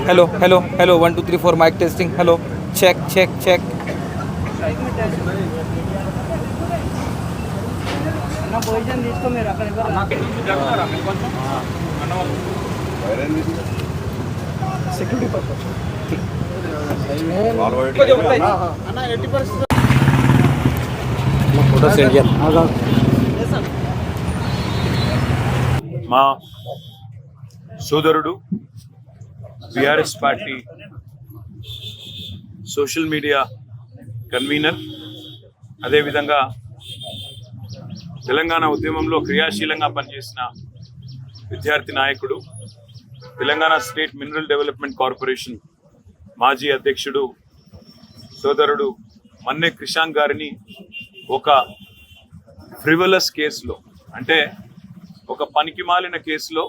hello 1 2 3 4 mic testing hello check అన్న position తీసుకో మీరు అక్కడ సెక్యూరిటీ పర్పస్ అన్న 80% फोटो सेंड किया మా సోదరుడు BRS party social media convener, అదేవిధంగా తెలంగాణ ఉద్యమంలో క్రియాశీలంగా పనిచేసిన విద్యార్థి నాయకుడు, Telangana state mineral development corporation మాజీ అధ్యక్షుడు సోదరుడు మన్నె క్రిషాంక్ గారిని ఒక ఫ్రివలస్ కేసులో, అంటే ఒక పనికిమాలిన కేసులో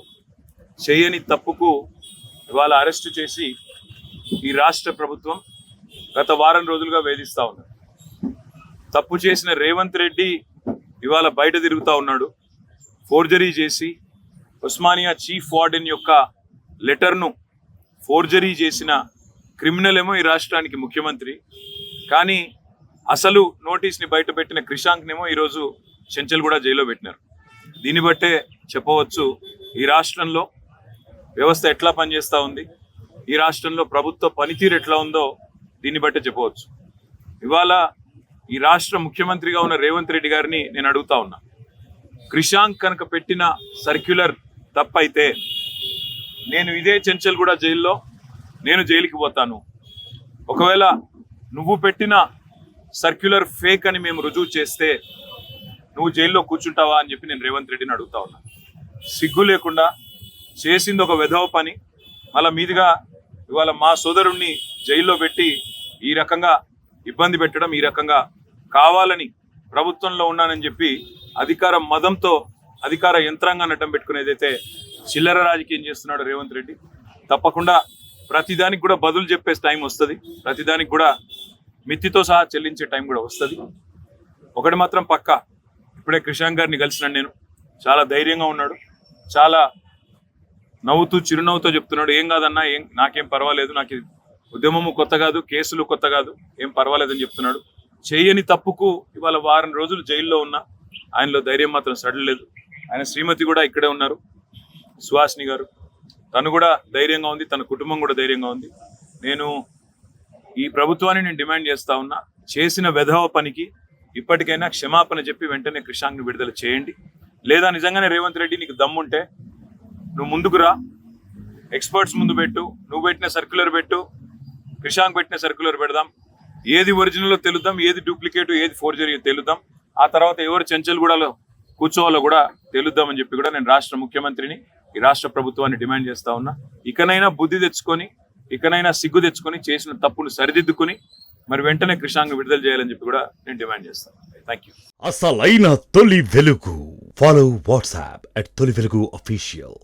చేయని తప్పుకు ఇవాళ అరెస్టు చేసి ఈ రాష్ట్ర ప్రభుత్వం గత వారం రోజులుగా వేధిస్తూ ఉన్నారు. తప్పు చేసిన రేవంత్ రెడ్డి ఇవాళ బయట తిరుగుతూ ఉన్నాడు. ఫోర్జరీ చేసి ఉస్మానియా చీఫ్ వార్డెన్ యొక్క లెటర్ను ఫోర్జరీ చేసిన క్రిమినల్ ఏమో ఈ రాష్ట్రానికి ముఖ్యమంత్రి, కానీ అసలు నోటీస్ని బయట పెట్టిన క్రిషాంక్నేమో ఈరోజు చెంచల్గూడ జైల్లో పెట్టినారు. దీన్ని బట్టే చెప్పవచ్చు ఈ రాష్ట్రంలో వ్యవస్థ ఎట్లా పనిచేస్తూ ఉంది, ఈ రాష్ట్రంలో ప్రభుత్వ పనితీరు ఎట్లా ఉందో దీన్ని బట్టే చెప్పవచ్చు. ఇవాళ ఈ రాష్ట్ర ముఖ్యమంత్రిగా ఉన్న రేవంత్ రెడ్డి గారిని నేను అడుగుతా ఉన్నా, క్రిషాంక్ కనుక పెట్టిన సర్క్యులర్ తప్పైతే నేను ఇదే చెంచల్గూడ జైల్లో నేను జైలుకి పోతాను. ఒకవేళ నువ్వు పెట్టిన సర్క్యులర్ ఫేక్ అని మేము రుజువు చేస్తే నువ్వు జైల్లో కూర్చుంటావా అని చెప్పి నేను రేవంత్ రెడ్డిని అడుగుతా ఉన్నా. సిగ్గు లేకుండా చేసింది ఒక వెధవ పని, మళ్ళా మీదుగా ఇవాళ మా సోదరుణ్ణి జైల్లో పెట్టి ఈ రకంగా ఇబ్బంది పెట్టడం, ఈ రకంగా కావాలని ప్రభుత్వంలో ఉన్నానని చెప్పి అధికార మదంతో అధికార యంత్రాంగాన్ని అడ్డం పెట్టుకునేదైతే చిల్లర రాజకీయం చేస్తున్నాడు రేవంత్ రెడ్డి. తప్పకుండా ప్రతిదానికి కూడా బదులు చెప్పే టైం వస్తుంది, ప్రతిదానికి కూడా మిత్తితో సహా చెల్లించే టైం కూడా వస్తుంది. ఒకటి మాత్రం పక్కా, ఇప్పుడే క్రిషాంక్ గారిని కలిసినాను నేను, చాలా ధైర్యంగా ఉన్నాడు, చాలా నవ్వుతూ చిరునవ్వుతో చెప్తున్నాడు, ఏం కాదన్నా, నాకేం పర్వాలేదు, నాకు ఉద్యమము కొత్త కాదు, కేసులు కొత్త కాదు, ఏం పర్వాలేదని చెప్తున్నాడు. చేయని తప్పుకు ఇవాళ వారం రోజులు జైల్లో ఉన్నా ఆయనలో ధైర్యం మాత్రం సడలేదు. ఆయన శ్రీమతి కూడా ఇక్కడే ఉన్నారు, సుహాసిని గారు, తను కూడా ధైర్యంగా ఉంది, తన కుటుంబం కూడా ధైర్యంగా ఉంది. నేను ఈ ప్రభుత్వాన్ని నేను డిమాండ్ చేస్తా ఉన్నా, చేసిన వెధవ పనికి ఇప్పటికైనా క్షమాపణ చెప్పి వెంటనే క్రిషాంక్ని విడుదల చేయండి. లేదా నిజంగానే రేవంత్ రెడ్డి నీకు దమ్ముంటే నువ్వు ముందుకు రా, ఎక్స్పర్ట్స్ ముందు పెట్టు, నువ్వు పెట్టిన సర్క్యులర్ పెట్టు, క్రిషాంక్ పెట్టిన సర్క్యులర్ పెడదాం, ఏది ఒరిజినల్లో తెలుద్దాం, ఏది డూప్లికేట్ ఏది ఫోర్జరీ తెలుద్దాం, ఆ తర్వాత ఎవరు చెంచల్గూడలో కూర్చోవాలో కూడా తెలుద్దామని చెప్పి కూడా నేను రాష్ట్ర ముఖ్యమంత్రిని, ఈ రాష్ట్ర ప్రభుత్వాన్ని డిమాండ్ చేస్తా ఉన్నా. ఇకనైనా బుద్ధి తెచ్చుకొని, ఇకనైనా సిగ్గు తెచ్చుకొని, చేసిన తప్పును సరిదిద్దుకొని మరి వెంటనే క్రిషాంక్ విడుదల చేయాలని చెప్పి కూడా నేను డిమాండ్ చేస్తాను. Thank you. అసలైన తొలి వెలుగు. ఫాలో వాట్సాప్ @తొలి వెలుగు అఫీషియల్.